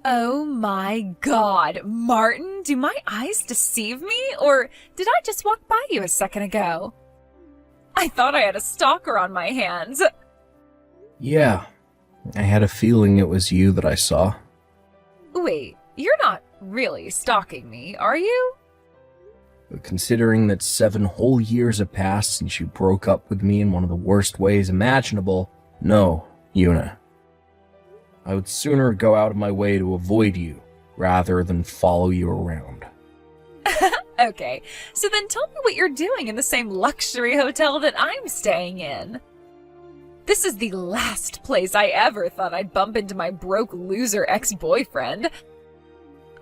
Oh my god, Martin, do my eyes deceive me? Or did I just walk by you a second ago? I thought I had a stalker on my hands. Yeah, I had a feeling it was you that I saw. Wait, you're not really stalking me, are you? But considering that 7 whole years have passed since you broke up with me in one of the worst ways imaginable, no, Yuna. I would sooner go out of my way to avoid you, rather than follow you around. Okay, so then tell me what you're doing in the same luxury hotel that I'm staying in. This is the last place I ever thought I'd bump into my broke loser ex-boyfriend.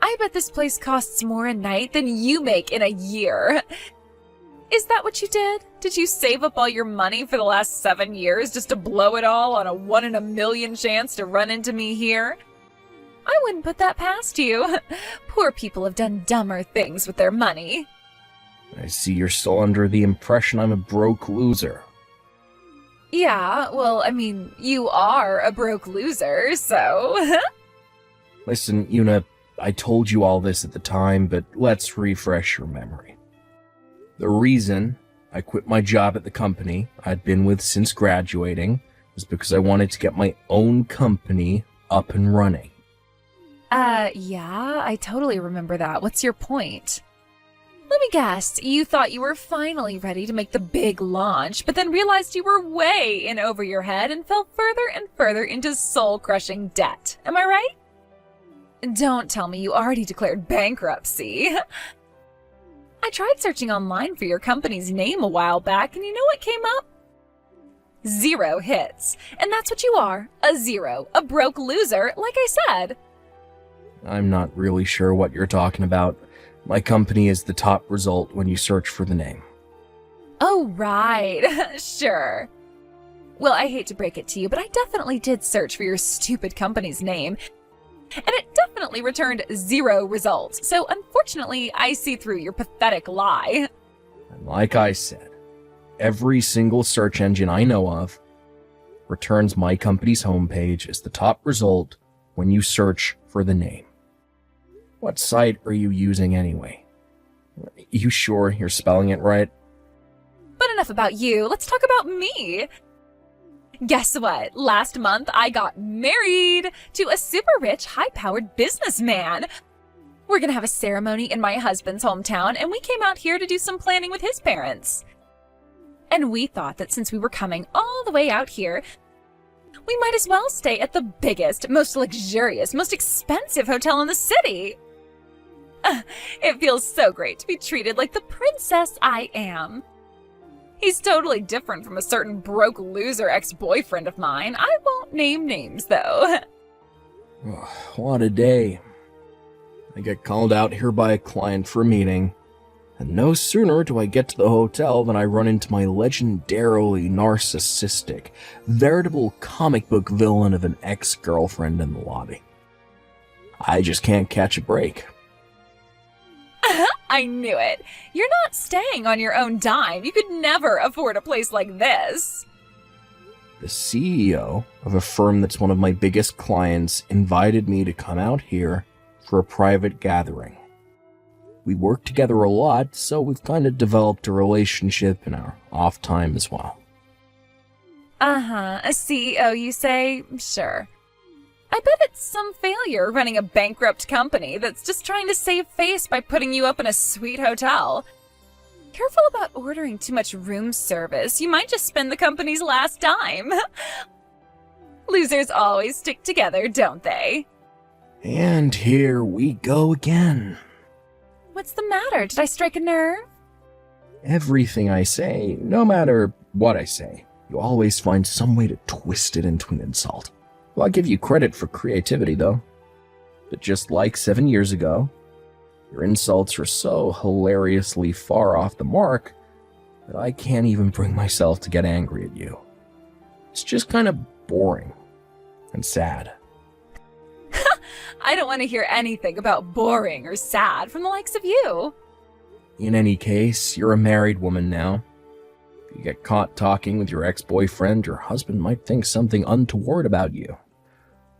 I bet this place costs more a night than you make in a year. Is that what you did? Did you save up all your money for the last 7 years just to blow it all on a 1 in a million chance to run into me here? I wouldn't put that past you. Poor people have done dumber things with their money. I see you're still under the impression I'm a broke loser. Yeah, well, I mean, you are a broke loser, so... Listen, Yuna, I told you all this at the time, but let's refresh your memory. The reason I quit my job at the company I'd been with since graduating was because I wanted to get my own company up and running. Yeah, I totally remember that. What's your point? Let me guess, you thought you were finally ready to make the big launch, but then realized you were way in over your head and fell further and further into soul-crushing debt. Am I right? Don't tell me you already declared bankruptcy. I tried searching online for your company's name a while back, and you know what came up? 0 hits. And that's what you are, a 0, a broke loser, like I said. I'm not really sure what you're talking about. My company is the top result when you search for the name. Oh, right. Sure. Well, I hate to break it to you, but I definitely did search for your stupid company's name, and it definitely returned 0 results. So unfortunately, I see through your pathetic lie. And like I said, every single search engine I know of returns my company's homepage as the top result when you search for the name. What site are you using anyway? You sure you're spelling it right? But enough about you. Let's talk about me. Guess what? Last month, I got married to a super rich, high-powered businessman. We're gonna have a ceremony in my husband's hometown, and we came out here to do some planning with his parents. And we thought that since we were coming all the way out here, we might as well stay at the biggest, most luxurious, most expensive hotel in the city. It feels so great to be treated like the princess I am. He's totally different from a certain broke loser ex-boyfriend of mine. I won't name names, though. What a day. I get called out here by a client for a meeting, and no sooner do I get to the hotel than I run into my legendarily narcissistic, veritable comic book villain of an ex-girlfriend in the lobby. I just can't catch a break. I knew it. You're not staying on your own dime. You could never afford a place like this. The CEO of a firm that's one of my biggest clients invited me to come out here for a private gathering. We work together a lot, so we've kind of developed a relationship in our off time as well. Uh-huh. A CEO, you say? Sure. I bet it's some failure running a bankrupt company that's just trying to save face by putting you up in a sweet hotel. Careful about ordering too much room service. You might just spend the company's last dime. Losers always stick together, don't they? And here we go again. What's the matter? Did I strike a nerve? Everything I say, no matter what I say, you always find some way to twist it into an insult. Well, I give you credit for creativity, though. But just like 7 years ago, your insults are so hilariously far off the mark that I can't even bring myself to get angry at you. It's just kind of boring and sad. I don't want to hear anything about boring or sad from the likes of you. In any case, you're a married woman now. If you get caught talking with your ex-boyfriend, your husband might think something untoward about you.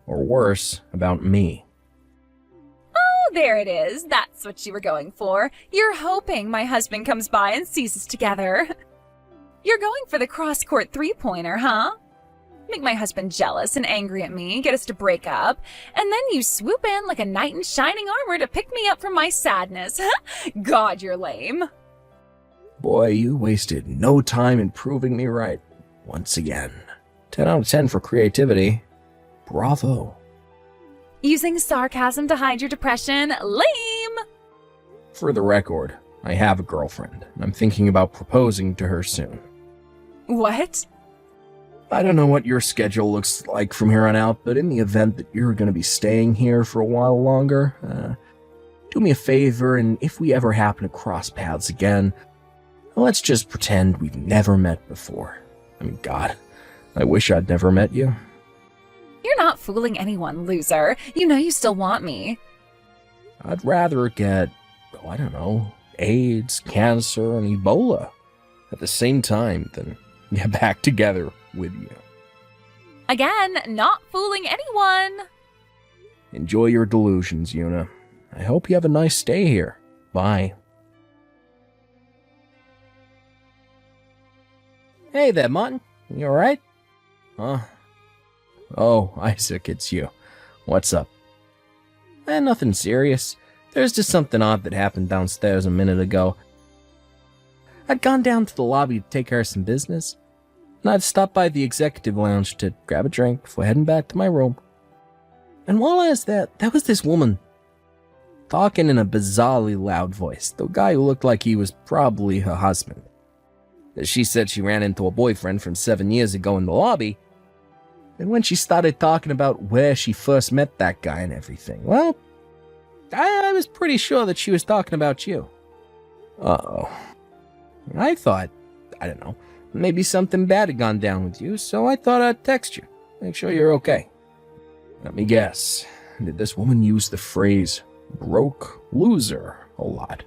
Or worse, about me. there it is. That's what you were going for. You're hoping my husband comes by and sees us together. You're going for the cross-court three-pointer, huh? Make my husband jealous and angry at me, get us to break up, and then you swoop in like a knight in shining armor to pick me up from my sadness. God, you're lame. Boy, you wasted no time in proving me right. Once again. 10 out of 10 for creativity. Bravo. Using sarcasm to hide your depression? Lame! For the record, I have a girlfriend, and I'm thinking about proposing to her soon. What? I don't know what your schedule looks like from here on out, but in the event that you're going to be staying here for a while longer, do me a favor, and if we ever happen to cross paths again, let's just pretend we've never met before. I mean, God, I wish I'd never met you. You're not fooling anyone, loser. You know you still want me. I'd rather get, oh, I don't know, AIDS, cancer, and Ebola at the same time than get back together with you. Again, not fooling anyone. Enjoy your delusions, Yuna. I hope you have a nice stay here. Bye. Hey there, Martin. You alright? Huh? Oh, Isaac, it's you. What's up? Nothing serious. There's just something odd that happened downstairs a minute ago. I'd gone down to the lobby to take care of some business, and I'd stopped by the executive lounge to grab a drink before heading back to my room. And while I was there was this woman talking in a bizarrely loud voice, the guy who looked like he was probably her husband. She said she ran into a boyfriend from 7 years ago in the lobby, and when she started talking about where she first met that guy and everything, well, I was pretty sure that she was talking about you. Uh-oh. I thought, I don't know, maybe something bad had gone down with you, so I thought I'd text you, make sure you're okay. Let me guess, did this woman use the phrase broke loser a lot?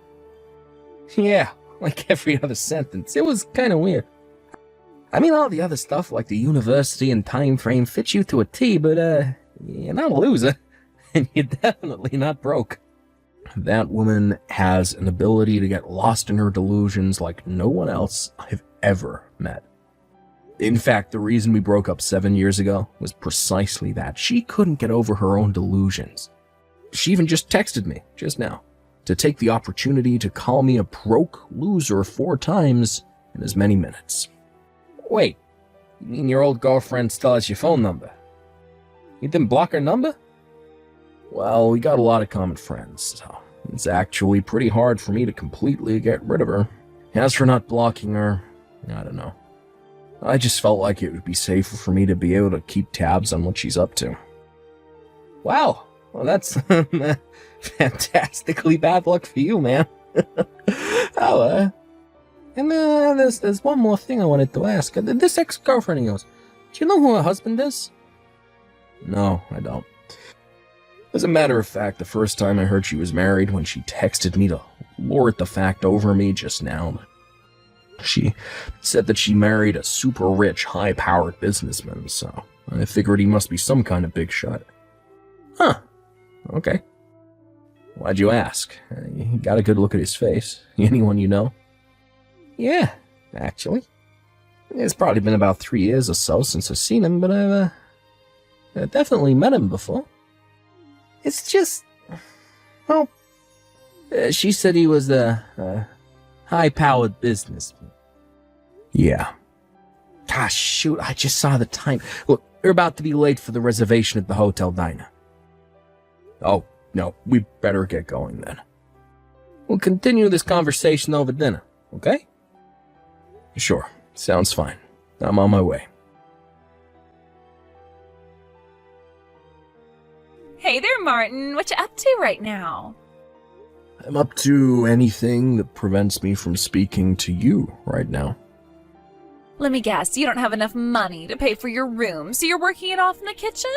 Yeah, like every other sentence. It was kind of weird. I mean, all the other stuff like the university and time frame fits you to a T, but you're not a loser, and you're definitely not broke. That woman has an ability to get lost in her delusions like no one else I've ever met. In fact, the reason we broke up 7 years ago was precisely that. She couldn't get over her own delusions. She even just texted me, just now, to take the opportunity to call me a broke loser 4 times in as many minutes. Wait, you mean your old girlfriend still has your phone number? You didn't block her number? Well, we got a lot of common friends, so it's actually pretty hard for me to completely get rid of her. As for not blocking her, I don't know. I just felt like it would be safer for me to be able to keep tabs on what she's up to. Wow, well that's fantastically bad luck for you, man. And there's one more thing I wanted to ask. This ex-girlfriend of yours, do you know who her husband is? No, I don't. As a matter of fact, the first time I heard she was married, when she texted me to lord the fact over me just now, she said that she married a super rich, high-powered businessman, so I figured he must be some kind of big shot. Huh. Okay. Why'd you ask? You got a good look at his face. Anyone you know? Yeah, actually. It's probably been about 3 years or so since I've seen him, but I've definitely met him before. It's just, well, she said he was a high-powered businessman. Yeah. Gosh, shoot, I just saw the time. Look, we're about to be late for the reservation at the hotel diner. Oh, no, we better get going then. We'll continue this conversation over dinner, okay? Sure, sounds fine. I'm on my way. Hey there, Martin. What you up to right now? I'm up to anything that prevents me from speaking to you right now. Let me guess, you don't have enough money to pay for your room, so you're working it off in the kitchen?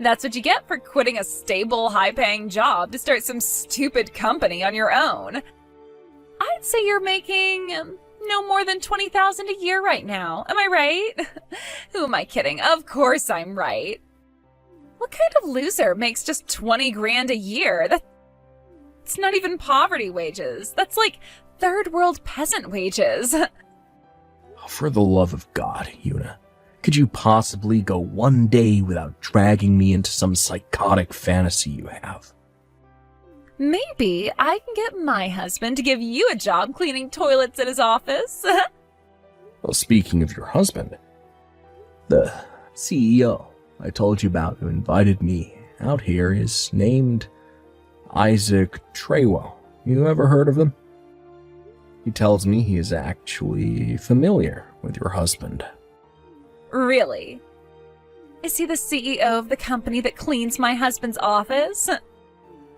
That's what you get for quitting a stable, high-paying job to start some stupid company on your own. I'd say you're making no more than $20,000 a year right now. Am I right? Who am I kidding? Of course I'm right. What kind of loser makes just 20 grand a year? That's not even poverty wages. That's like third world peasant wages. For the love of God, Yuna, could you possibly go one day without dragging me into some psychotic fantasy you have? Maybe I can get my husband to give you a job cleaning toilets at his office. Well, speaking of your husband, the CEO I told you about who invited me out here is named Isaac Treywell. You ever heard of him? He tells me he is actually familiar with your husband. Really? Is he the CEO of the company that cleans my husband's office?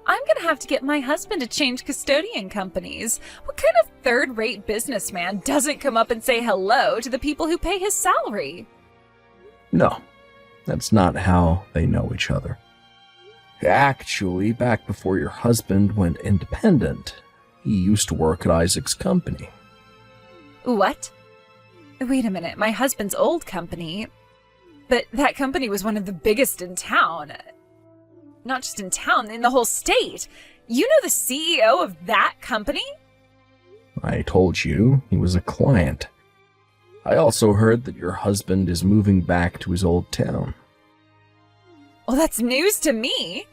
I'm gonna have to get my husband to change custodian companies. What kind of third-rate businessman doesn't come up and say hello to the people who pay his salary? No, that's not how they know each other. Actually, back before your husband went independent, he used to work at Isaac's company. What? Wait a minute, my husband's old company? But that company was one of the biggest in town. Not just in town, in the whole state. You know the CEO of that company? I told you he was a client. I also heard that your husband is moving back to his old town. Well, that's news to me.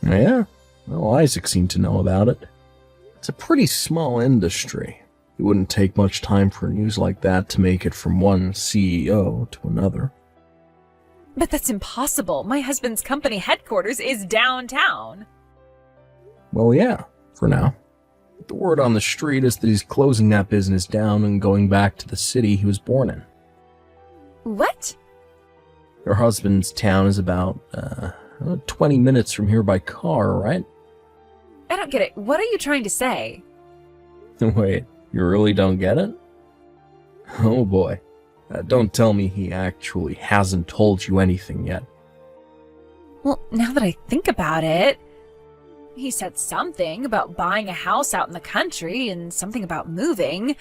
Yeah? Well, Isaac seemed to know about it. It's a pretty small industry. It wouldn't take much time for news like that to make it from one CEO to another. But that's impossible. My husband's company headquarters is downtown. Well, yeah, for now. The word on the street is that he's closing that business down and going back to the city he was born in. What? Your husband's town is about 20 minutes from here by car, right? I don't get it. What are you trying to say? Wait, you really don't get it? Oh boy. Don't tell me he actually hasn't told you anything yet. Well, now that I think about it, he said something about buying a house out in the country and something about moving.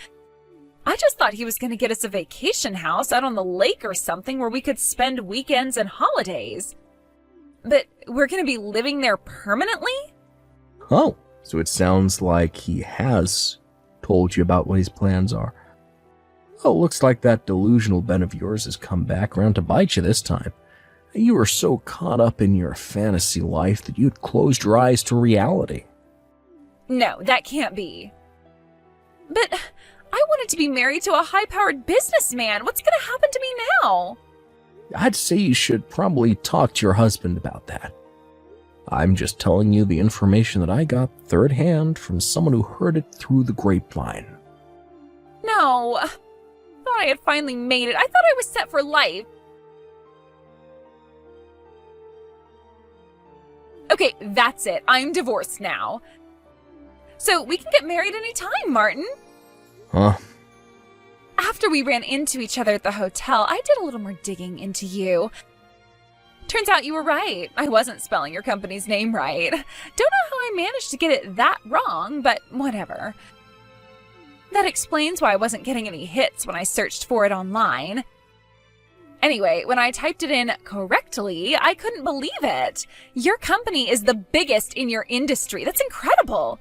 I just thought he was going to get us a vacation house out on the lake or something where we could spend weekends and holidays. But we're going to be living there permanently? Oh, so it sounds like he has told you about what his plans are. Oh, looks like that delusional Ben of yours has come back around to bite you this time. You were so caught up in your fantasy life that you'd closed your eyes to reality. No, that can't be. But I wanted to be married to a high-powered businessman. What's going to happen to me now? I'd say you should probably talk to your husband about that. I'm just telling you the information that I got third hand from someone who heard it through the grapevine. No. I thought I had finally made it. I thought I was set for life. Okay, that's it. I'm divorced now. So we can get married anytime, Martin. Huh? After we ran into each other at the hotel, I did a little more digging into you. Turns out you were right. I wasn't spelling your company's name right. Don't know how I managed to get it that wrong, but whatever. That explains why I wasn't getting any hits when I searched for it online. Anyway, when I typed it in correctly, I couldn't believe it. Your company is the biggest in your industry. That's incredible.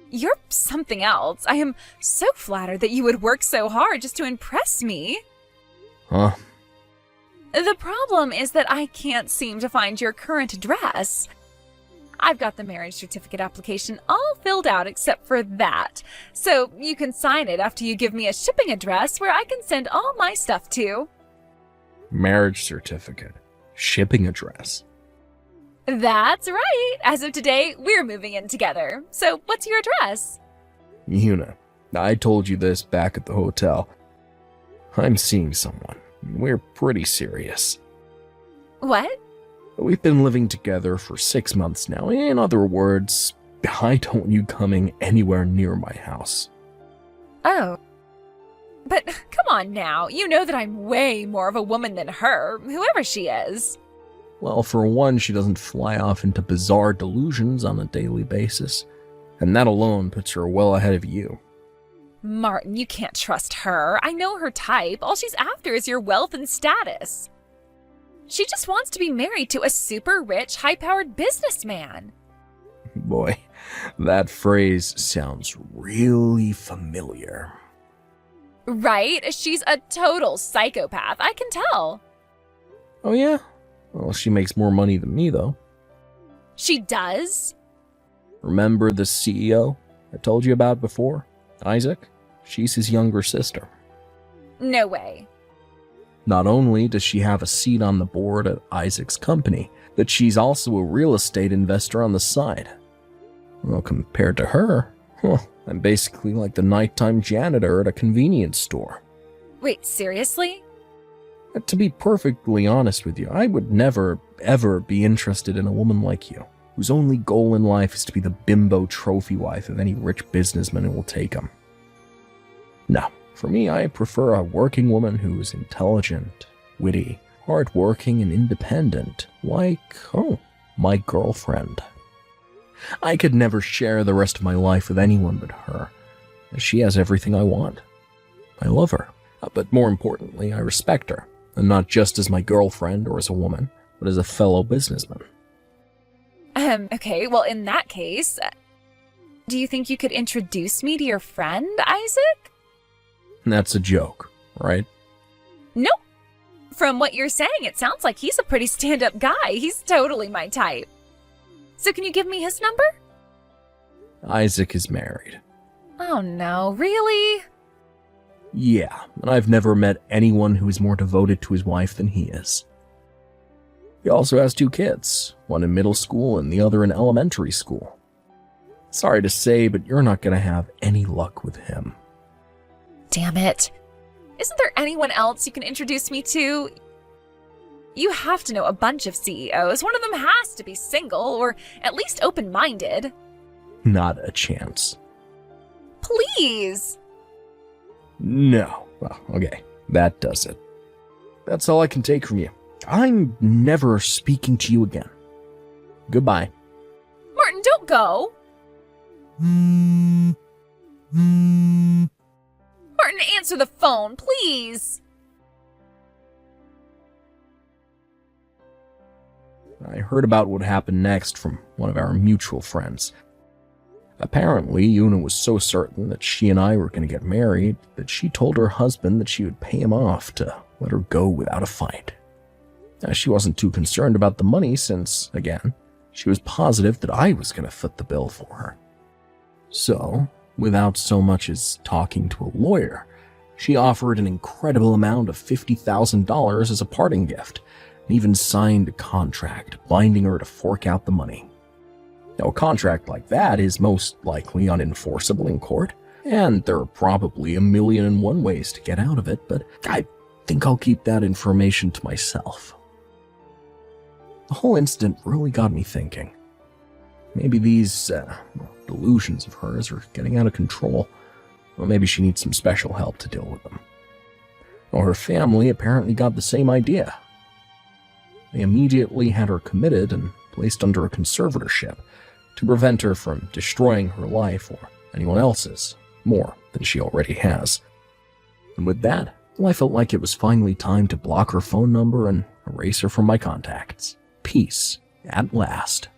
You're something else. I am so flattered that you would work so hard just to impress me. Huh? The problem is that I can't seem to find your current address. I've got the marriage certificate application all filled out except for that. So you can sign it after you give me a shipping address where I can send all my stuff to. Marriage certificate. Shipping address. That's right. As of today, we're moving in together. So what's your address? Yuna, I told you this back at the hotel. I'm seeing someone. We're pretty serious. What? We've been living together for 6 months now. In other words, I don't want you coming anywhere near my house. Oh. But come on now. You know that I'm way more of a woman than her, whoever she is. Well, for one, she doesn't fly off into bizarre delusions on a daily basis. And that alone puts her well ahead of you. Martin, you can't trust her. I know her type. All she's after is your wealth and status. She just wants to be married to a super rich, high-powered businessman. Boy, that phrase sounds really familiar. Right? She's a total psychopath, I can tell. Oh yeah? Well, she makes more money than me, though. She does? Remember the CEO I told you about before? Isaac? She's his younger sister. No way. Not only does she have a seat on the board at Isaac's company, but she's also a real estate investor on the side. Well, compared to her, I'm basically like the nighttime janitor at a convenience store. Wait, seriously? To be perfectly honest with you, I would never, ever be interested in a woman like you, whose only goal in life is to be the bimbo trophy wife of any rich businessman who will take him. No, for me, I prefer a working woman who is intelligent, witty, hardworking, and independent, like, my girlfriend. I could never share the rest of my life with anyone but her, as she has everything I want. I love her, but more importantly, I respect her, and not just as my girlfriend or as a woman, but as a fellow businessman. Okay, well, in that case, do you think you could introduce me to your friend, Isaac? That's a joke, right? Nope. From what you're saying, it sounds like he's a pretty stand-up guy. He's totally my type. So can you give me his number? Isaac is married. Oh no, really? Yeah, and I've never met anyone who is more devoted to his wife than he is. He also has 2 kids, one in middle school and the other in elementary school. Sorry to say, but you're not going to have any luck with him. Damn it. Isn't there anyone else you can introduce me to? You have to know a bunch of CEOs. One of them has to be single, or at least open-minded. Not a chance. Please! No. Well, okay. That does it. That's all I can take from you. I'm never speaking to you again. Goodbye. Martin, don't go! Martin, answer the phone, please! I heard about what happened next from one of our mutual friends. Apparently, Una was so certain that she and I were going to get married that she told her husband that she would pay him off to let her go without a fight. She wasn't too concerned about the money since, again, she was positive that I was going to foot the bill for her. So, without so much as talking to a lawyer, she offered an incredible amount of $50,000 as a parting gift, and even signed a contract binding her to fork out the money. Now, a contract like that is most likely unenforceable in court, and there are probably 1,000,001 ways to get out of it, but I think I'll keep that information to myself. The whole incident really got me thinking. Maybe these delusions of hers are getting out of control, or maybe she needs some special help to deal with them. Or her family apparently got the same idea. They immediately had her committed and placed under a conservatorship to prevent her from destroying her life or anyone else's more than she already has. And with that, I felt like it was finally time to block her phone number and erase her from my contacts. Peace, at last.